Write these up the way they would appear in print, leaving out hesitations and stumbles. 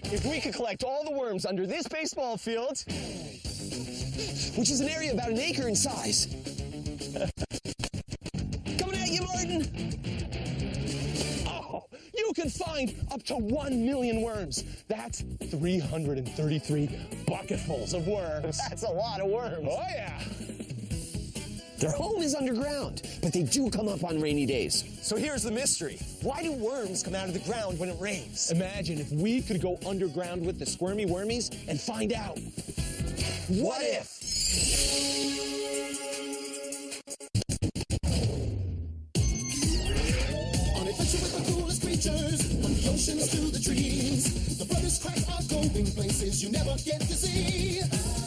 If we could collect all the worms under this baseball field, which is an area about an acre in size. Coming at you, Martin. Oh, you can find up to 1 million worms. That's 333 bucketfuls of worms. That's a lot of worms. Oh, yeah. Their home is underground, but they do come up on rainy days. So here's the mystery. Why do worms come out of the ground when it rains? Imagine if we could go underground with the Squirmy Wormies and find out. What if? On adventure with the coolest creatures, from the oceans to the trees, the brothers Kratts are going places you never get to see.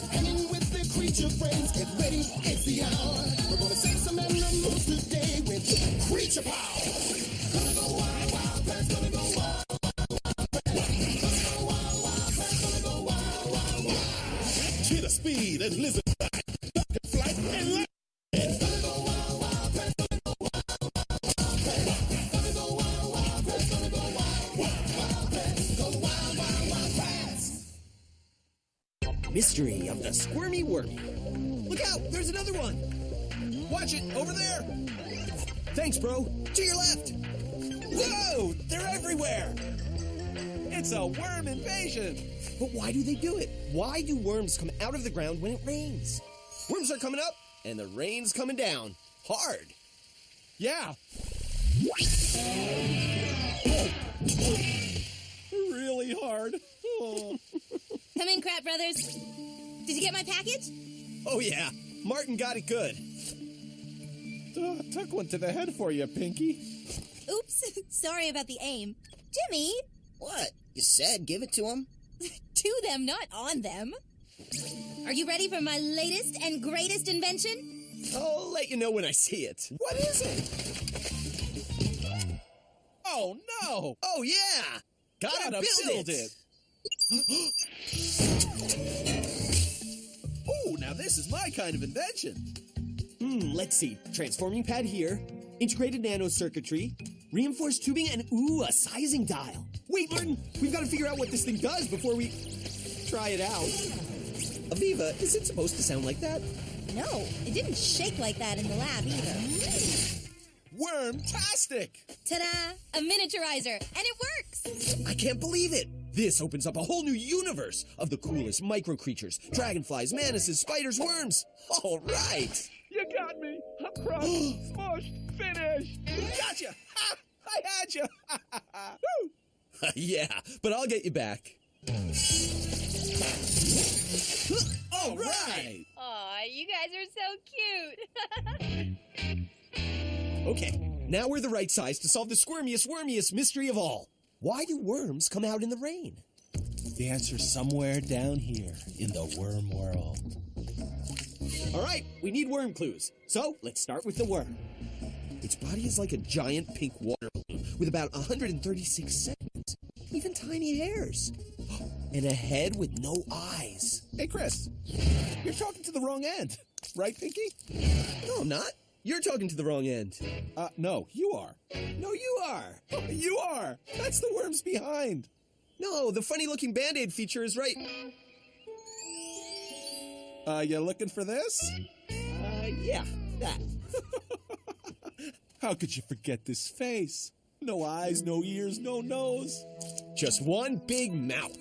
Hanging with their creature friends, get ready, it's the hour. We're gonna save some animals today with Creature Power. Gonna go wild, wild, Kratts, gonna go wild, wild, wild. Cheetah speed and lizard flight, bucket flight and light. Gonna go wild, wild, Kratts, gonna go wild, gonna go wild, wild, Kratts, gonna go wild, wild, Kratts, go wild, wild, wild, Kratts. Mystery of the Squirmy Wormy. Look out, there's another one. Watch it, over there. Thanks, bro. To your left. Whoa, they're everywhere. It's a worm invasion. But why do they do it? Why do worms come out of the ground when it rains? Worms are coming up, and the rain's coming down. Hard. Yeah. Really hard. Oh. Come in, Kratts brothers. Did you get my package? Oh, yeah. Martin got it good. Took one to the head for you, Pinky. Oops. Sorry about the aim. Jimmy! What? You said give it to him? To them, not on them. Are you ready for my latest and greatest invention? I'll let you know when I see it. What is it? Oh, no. Oh, yeah. Gotta build it. Oh, now this is my kind of invention. Let's see. Transforming pad here, integrated nano circuitry, reinforced tubing, and a sizing dial. Wait, Martin, we've got to figure out what this thing does before we try it out. Aviva, is it supposed to sound like that? No, it didn't shake like that in the lab either. Wormtastic! Ta-da! A miniaturizer, and it works! I can't believe it! This opens up a whole new universe of the coolest micro creatures. Dragonflies, manises, spiders, worms. All right! You got me! I'm crushed, smushed, finished! Gotcha! Ha! I had you! Woo! Yeah, but I'll get you back. All right! Aw, you guys are so cute! Okay, now we're the right size to solve the squirmiest, wormiest mystery of all. Why do worms come out in the rain? The answer's somewhere down here in the worm world. All right, we need worm clues. So let's start with the worm. Its body is like a giant pink water balloon with about 136 segments, even tiny hairs, and a head with no eyes. Hey, Chris, you're talking to the wrong end. Right, Pinky? No, I'm not. You're talking to the wrong end. No, you are. No, you are. You are. That's the worms behind. No, the funny-looking Band-Aid feature is right. You looking for this? Yeah, that. How could you forget this face? No eyes, no ears, no nose. Just one big mouth.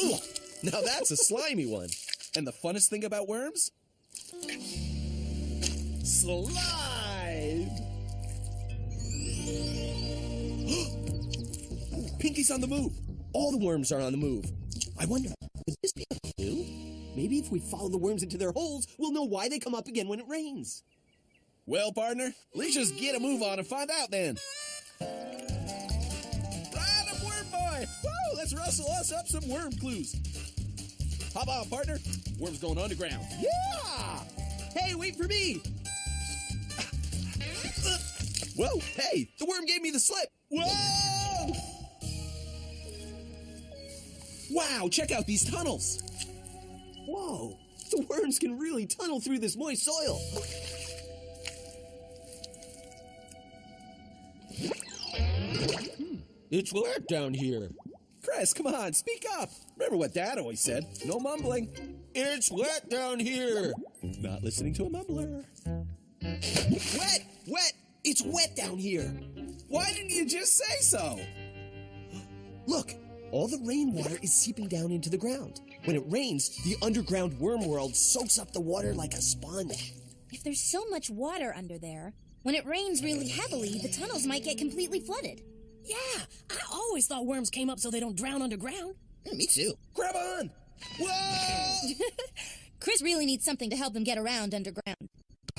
Ugh. Now that's a slimy one. And the funnest thing about worms? Slide! Pinky's on the move. All the worms are on the move. I wonder, could this be a clue? Maybe if we follow the worms into their holes, we'll know why they come up again when it rains. Well, partner, let's just get a move on and find out then. Right up, worm boy! Woo! Let's rustle us up some worm clues. Hop on, partner. Worm's going underground. Yeah! Hey, wait for me! Whoa, hey, the worm gave me the slip. Whoa! Wow, check out these tunnels. Whoa, the worms can really tunnel through this moist soil. It's wet down here. Chris, come on, speak up. Remember what Dad always said. No mumbling. It's wet down here. Not listening to a mumbler. Wet! Wet! It's wet down here. Why didn't you just say so? Look, all the rainwater is seeping down into the ground. When it rains, the underground worm world soaks up the water like a sponge. If there's so much water under there, when it rains really heavily, the tunnels might get completely flooded. Yeah, I always thought worms came up so they don't drown underground. Yeah, me too. Grab on! Whoa! Chris really needs something to help him get around underground.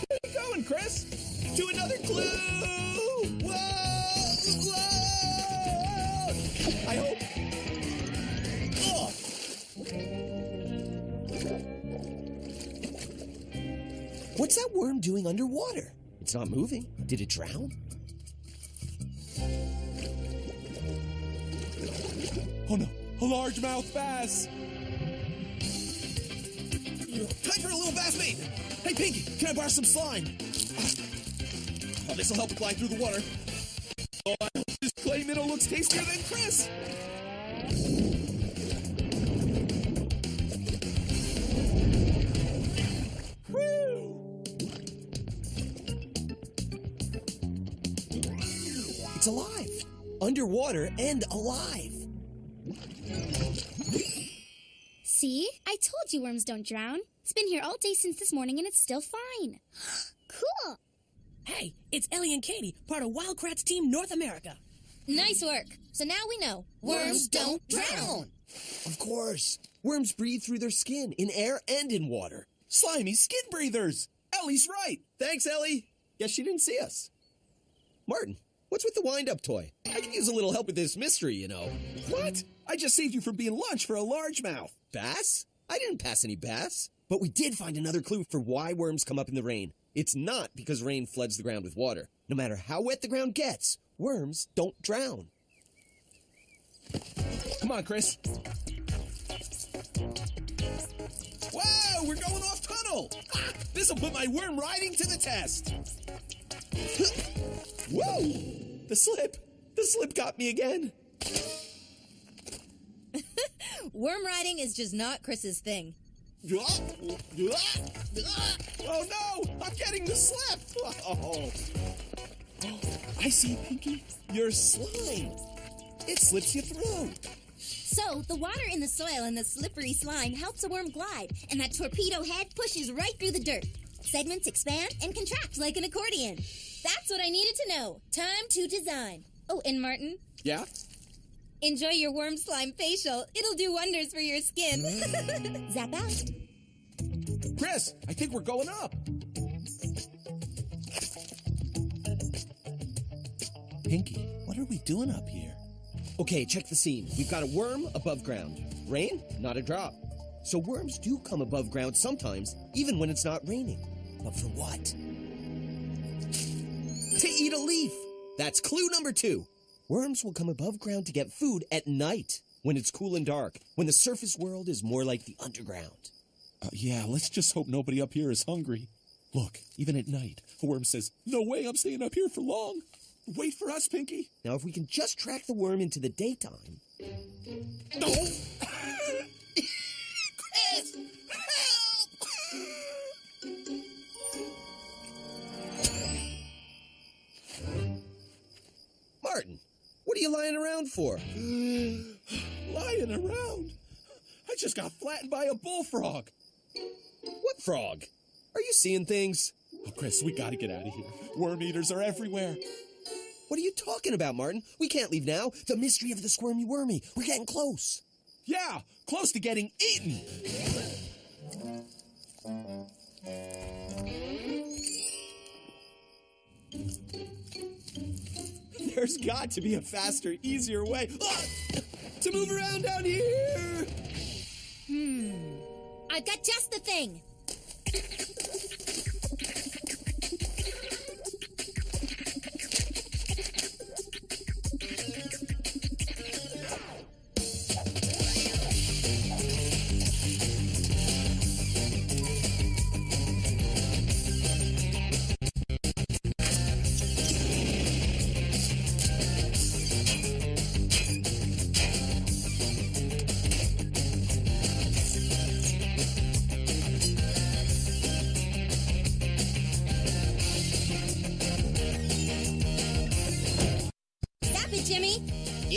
Where you going, Chris? To another clue! Whoa! Whoa! I hope. Oh! What's that worm doing underwater? It's not moving. Did it drown? Oh no, a largemouth bass! Time for a little bass bait! Hey Pinky, can I borrow some slime? Oh, this'll help it glide through the water. Oh, I hope this clay minnow looks tastier than Chris! Woo! It's alive. Underwater and alive. See? I told you worms don't drown. It's been here all day since this morning and it's still fine. Cool. Hey, it's Ellie and Katie, part of Wild Kratts Team North America. Nice work. So now we know. Worms don't drown. Of course. Worms breathe through their skin, in air and in water. Slimy skin breathers! Ellie's right! Thanks, Ellie. Guess she didn't see us. Martin, what's with the wind-up toy? I could use a little help with this mystery, you know. What? I just saved you from being lunch for a largemouth. Bass? I didn't pass any bass. But we did find another clue for why worms come up in the rain. It's not because rain floods the ground with water. No matter how wet the ground gets, worms don't drown. Come on, Chris. Wow, we're going off tunnel! Ah, this'll put my worm riding to the test! Whoa! The slip! The slip got me again! Worm riding is just not Chris's thing. Oh no! I'm getting the slip! Oh. I see, Pinky. You're slime. It slips you through. So, the water in the soil and the slippery slime helps a worm glide, and that torpedo head pushes right through the dirt. Segments expand and contract like an accordion. That's what I needed to know. Time to design. Oh, and Martin, Yeah? enjoy your worm slime facial. It'll do wonders for your skin. Zap out. Chris, I think we're going up. Pinky, what are we doing up here? Okay, check the scene. We've got a worm above ground. Rain? Not a drop. So worms do come above ground sometimes, even when it's not raining. But for what? To eat a leaf. That's clue number 2. Worms will come above ground to get food at night, when it's cool and dark, when the surface world is more like the underground. Yeah, let's just hope nobody up here is hungry. Look, even at night, a worm says, "No way, I'm staying up here for long." Wait for us, Pinky. Now, if we can just track the worm into the daytime... No! Chris, help! Martin, what are you lying around for? Lying around? I just got flattened by a bullfrog. What frog? Are you seeing things? Oh, Chris, we gotta get out of here. Worm eaters are everywhere. What are you talking about, Martin? We can't leave now. The mystery of the Squirmy Wormy. We're getting close. Yeah, close to getting eaten. There's got to be a faster, easier way to move around down here. I've got just the thing.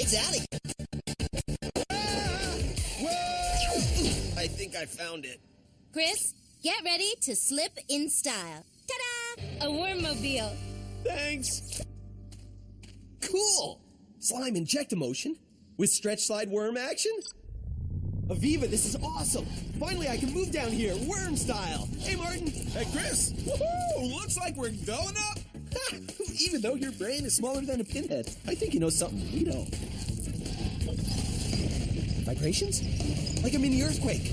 It's out of here. Whoa! I think I found it. Chris, get ready to slip in style. Ta-da! A wormmobile. Thanks. Cool. Slime inject emotion with stretch slide worm action. Aviva, this is awesome. Finally, I can move down here, worm style. Hey, Martin. Hey, Chris. Woohoo! Looks like we're going up. Even though your brain is smaller than a pinhead, I think you know something we don't. Vibrations? Like a mini earthquake.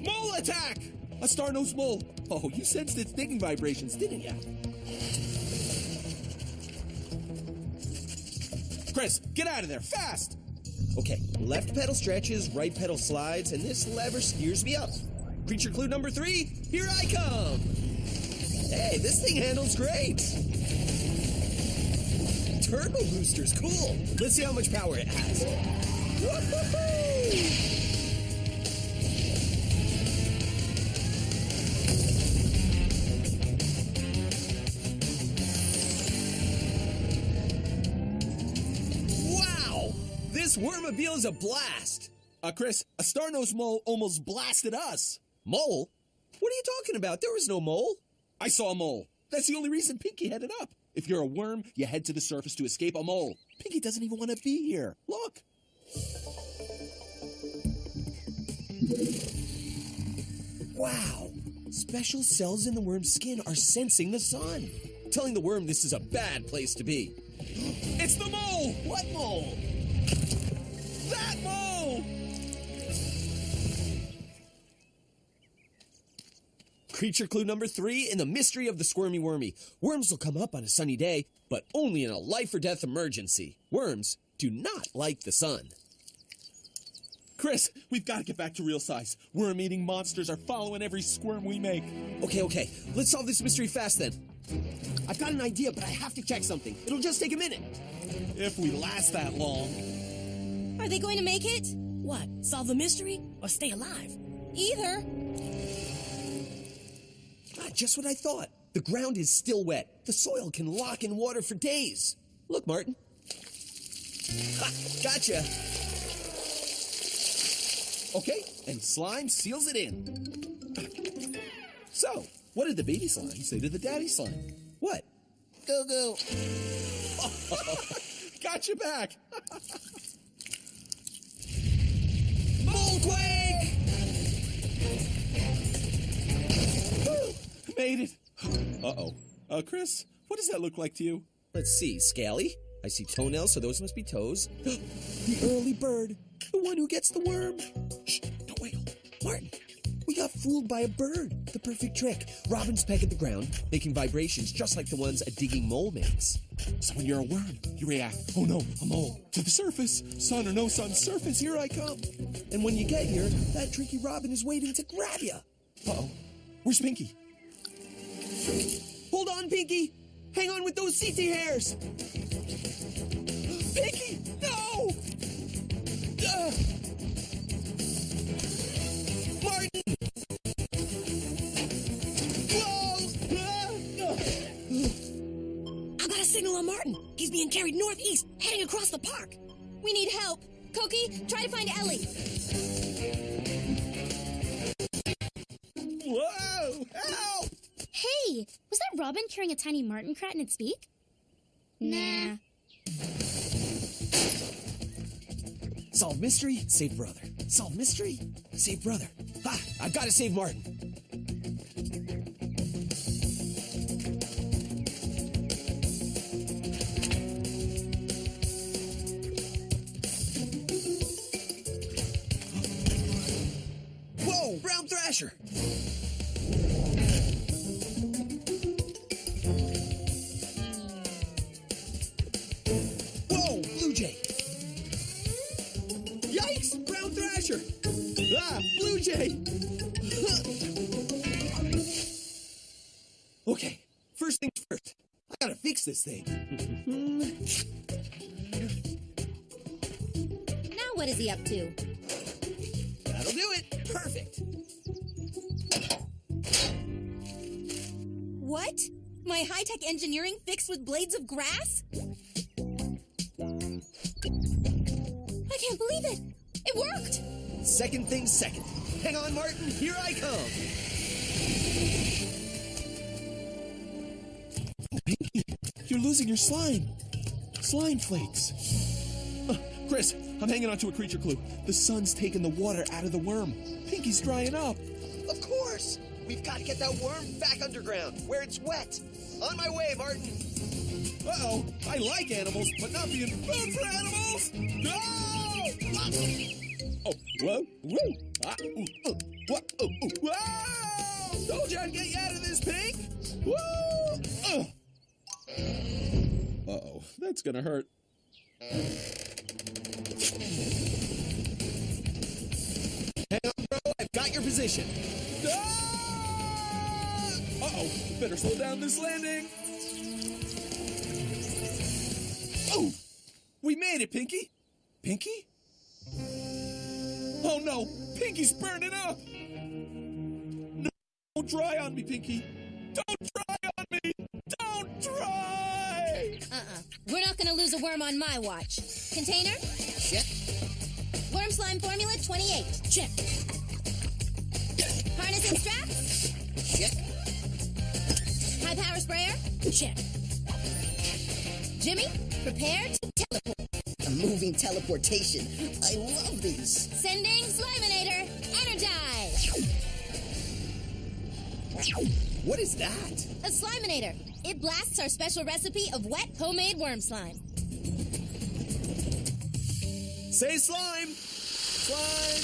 Mole attack! A star-nosed mole. Oh, you sensed its stinging vibrations, didn't ya? Chris, get out of there, fast! Okay, left pedal stretches, right pedal slides, and this lever steers me up. Creature clue number 3, here I come! Hey, this thing handles great! Turbo booster's cool! Let's see how much power it has. Woo-hoo-hoo! This wormobile is a blast. Chris, a star-nosed mole almost blasted us. Mole? What are you talking about? There was no mole. I saw a mole. That's the only reason Pinky headed up. If you're a worm, you head to the surface to escape a mole. Pinky doesn't even want to be here. Look. Wow. Special cells in the worm's skin are sensing the sun, telling the worm this is a bad place to be. It's the mole! What mole? That mole! Creature clue number 3 in the mystery of the Squirmy Wormy. Worms will come up on a sunny day, but only in a life or death emergency. Worms do not like the sun. Chris, we've got to get back to real size. Worm-eating monsters are following every squirm we make. Okay. Let's solve this mystery fast then. I've got an idea, but I have to check something. It'll just take a minute. If we last that long. Are they going to make it? What, solve the mystery or stay alive? Either. Just what I thought. The ground is still wet. The soil can lock in water for days. Look, Martin. Ha! Gotcha. Okay, and slime seals it in. So, what did the baby slime say to the daddy slime? What? Go, go. Got you back. Molequake! Made it. Uh-oh. Chris, what does that look like to you? Let's see, Scaly. I see toenails, so those must be toes. The early bird. The one who gets the worm. Shh, don't wiggle. Martin, we got fooled by a bird. The perfect trick. Robins peck at the ground, making vibrations just like the ones a digging mole makes. So when you're a worm, you react, oh no, a mole. To the surface. Sun or no sun, surface, here I come. And when you get here, that tricky robin is waiting to grab you. Uh-oh. Where's Pinky? Hold on, Pinky. Hang on with those CT hairs. Pinky, no! Martin! I got a signal on Martin. He's being carried northeast, heading across the park. We need help. Koki, try to find Ellie. Whoa! Help! Hey, was that Robin carrying a tiny martin Krat in its beak? Nah. Solve mystery, save brother. Solve mystery, save brother. Ha! I've got to save Martin. Whoa! Brown Thrasher! Whoa! Blue Jay! Yikes! Brown Thrasher! Ah! Blue Jay! Okay, first things first. I gotta fix this thing. Now what is he up to? That'll do it. Perfect. What? My high-tech engineering fixed with blades of grass? I can't believe it! It worked! Second thing second. Hang on, Martin. Here I come. You're losing your slime. Slime flakes. Chris, I'm hanging on to a creature clue. The sun's taking the water out of the worm. Pinky's drying up. Of course. We've got to get that worm back underground, where it's wet. On my way, Martin. Uh-oh. I like animals, but not being food for animals. No! Oh, whoa, whoa. Whoa, whoa! Told you I'd get you out of this, Pink. Whoa! Uh-oh, that's gonna hurt. Hang on, bro. I've got your position. Ah! Uh-oh, better slow down this landing. Oh, we made it, Pinky. Pinky? Oh no, Pinky's burning up. No, don't dry on me, Pinky. Don't dry on me. Don't dry. We're not gonna lose a worm on my watch. Container? Check. Worm slime formula 28. Check. Harness and straps? Check. High power sprayer? Check. Jimmy, prepare to teleport. A moving teleportation. I love these. Sending Sliminator. Energize! What is that? A Sliminator. It blasts our special recipe of wet homemade worm slime. Say slime. Slime.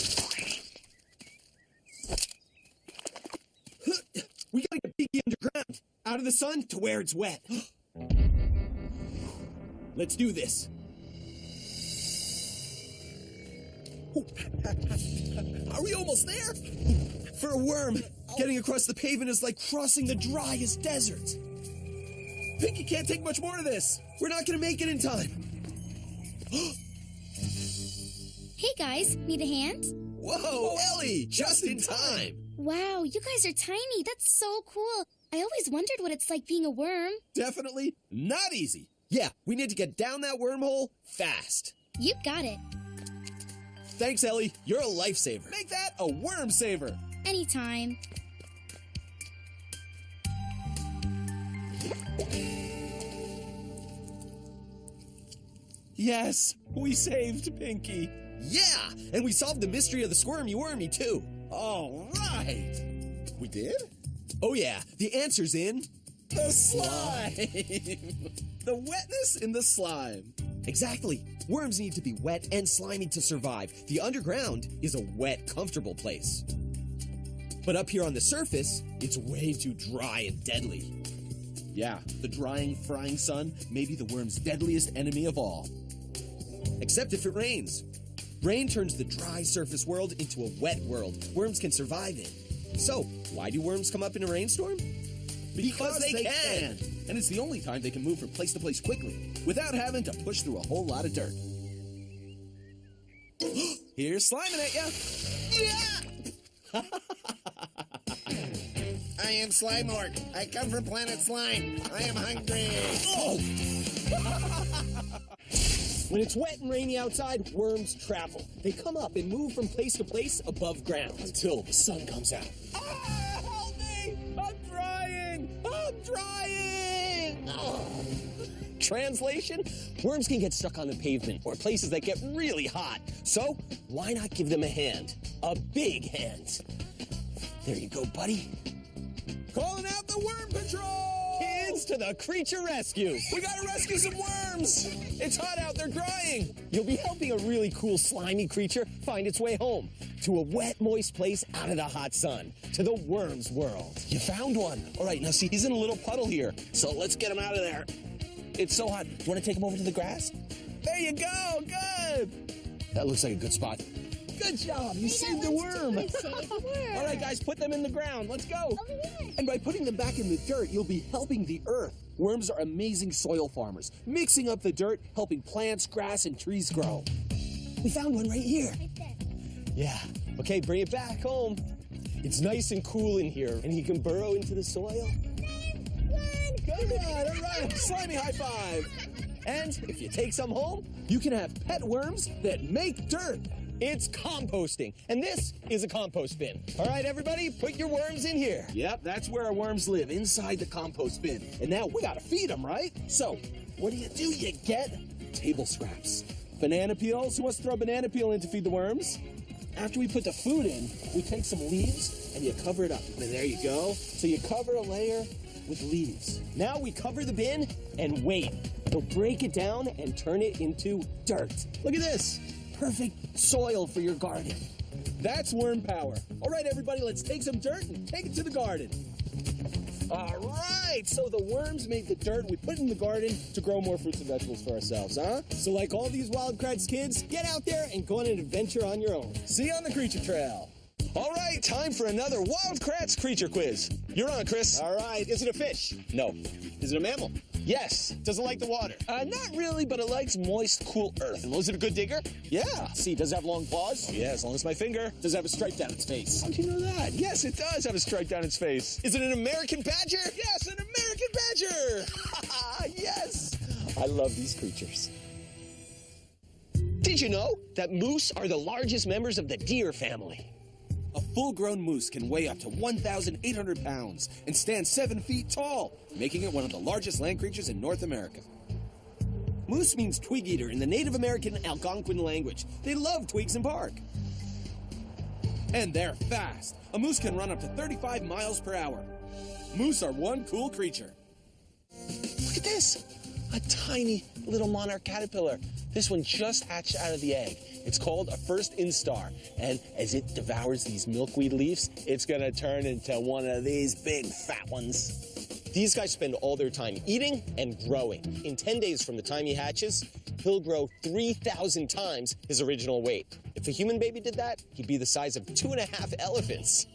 We gotta get Pinky underground. Out of the sun to where it's wet. Let's do this. Are we almost there? For a worm, getting across the pavement is like crossing the driest desert. Pinky can't take much more of this. We're not gonna make it in time. Hey guys, need a hand? Whoa, Ellie, just in time. Wow, you guys are tiny. That's so cool. I always wondered what it's like being a worm. Definitely not easy. Yeah, we need to get down that wormhole fast. You got it. Thanks, Ellie. You're a lifesaver. Make that a worm saver. Anytime. Yes, we saved Pinky. Yeah, and we solved the mystery of the Squirmy Wormy, too. All right. We did? Oh, yeah, the answer's in... The slime. The wetness in the slime. Exactly. Worms need to be wet and slimy to survive. The underground is a wet, comfortable place. But up here on the surface, it's way too dry and deadly. Yeah, the drying, frying sun may be the worm's deadliest enemy of all. Except if it rains. Rain turns the dry surface world into a wet world worms can survive in. So, why do worms come up in a rainstorm? Because they can. And it's the only time they can move from place to place quickly, without having to push through a whole lot of dirt. Here's sliming at ya. Yeah! I am Slimorg. I come from planet Slime. I am hungry. Oh! When it's wet and rainy outside, worms travel. They come up and move from place to place above ground until the sun comes out. Ah, help me! I'm drying! I'm drying! Translation? Worms can get stuck on the pavement or places that get really hot. So, why not give them a hand? A big hand. There you go, buddy. Calling out the worm patrol! Kids to the creature rescue. We gotta rescue some worms! It's hot out, they're drying! You'll be helping a really cool slimy creature find its way home to a wet, moist place out of the hot sun, to the worm's world. You found one. All right, now see, he's in a little puddle here, so let's get him out of there. It's so hot. You want to take him over to the grass? There you go, good! That looks like a good spot. Good job, you saved the worm. All right, guys, put them in the ground. Let's go. And by putting them back in the dirt, you'll be helping the earth. Worms are amazing soil farmers, mixing up the dirt, helping plants, grass, and trees grow. We found one right here. Yeah. Okay, bring it back home. It's nice and cool in here, and he can burrow into the soil. Come on, all right. Slimy high five. And if you take some home, you can have pet worms that make dirt. It's composting, and this is a compost bin. All right, everybody, put your worms in here. Yep, that's where our worms live, inside the compost bin. And now we gotta feed them, right? So, what do? You get table scraps. Banana peels. Who wants to throw a banana peel in to feed the worms? After we put the food in, we take some leaves and you cover it up. And there you go. So you cover a layer with leaves. Now we cover the bin and wait. We'll break it down and turn it into dirt. Look at this. Perfect soil for your garden. That's worm power. All right, everybody, let's take some dirt and take it to the garden. All right, so the worms made the dirt we put in the garden to grow more fruits and vegetables for ourselves, huh? So like all these Wild Kratts kids, get out there and go on an adventure on your own. See you on the creature trail. All right, time for another Wild Kratts creature quiz. You're on, Chris. All right, is it a fish? No. Is it a mammal? Yes. Does it like the water? Not really, but it likes moist, cool earth. And was it a good digger? Yeah. See, does it have long paws? Yeah, as long as my finger. Does it have a stripe down its face? How'd you know that? Yes, it does have a stripe down its face. Is it an American badger? Yes, an American badger! Yes! I love these creatures. Did you know that moose are the largest members of the deer family? A full-grown moose can weigh up to 1,800 pounds and stand 7 feet tall, making it one of the largest land creatures in North America. Moose means twig eater in the Native American Algonquin language. They love twigs and bark. And they're fast. A moose can run up to 35 miles per hour. Moose are one cool creature. Look at this. A tiny little monarch caterpillar. This one just hatched out of the egg. It's called a first instar, and as it devours these milkweed leaves, it's gonna turn into one of these big fat ones. These guys spend all their time eating and growing. In 10 days from the time he hatches, he'll grow 3,000 times his original weight. If a human baby did that, he'd be the size of 2.5 elephants.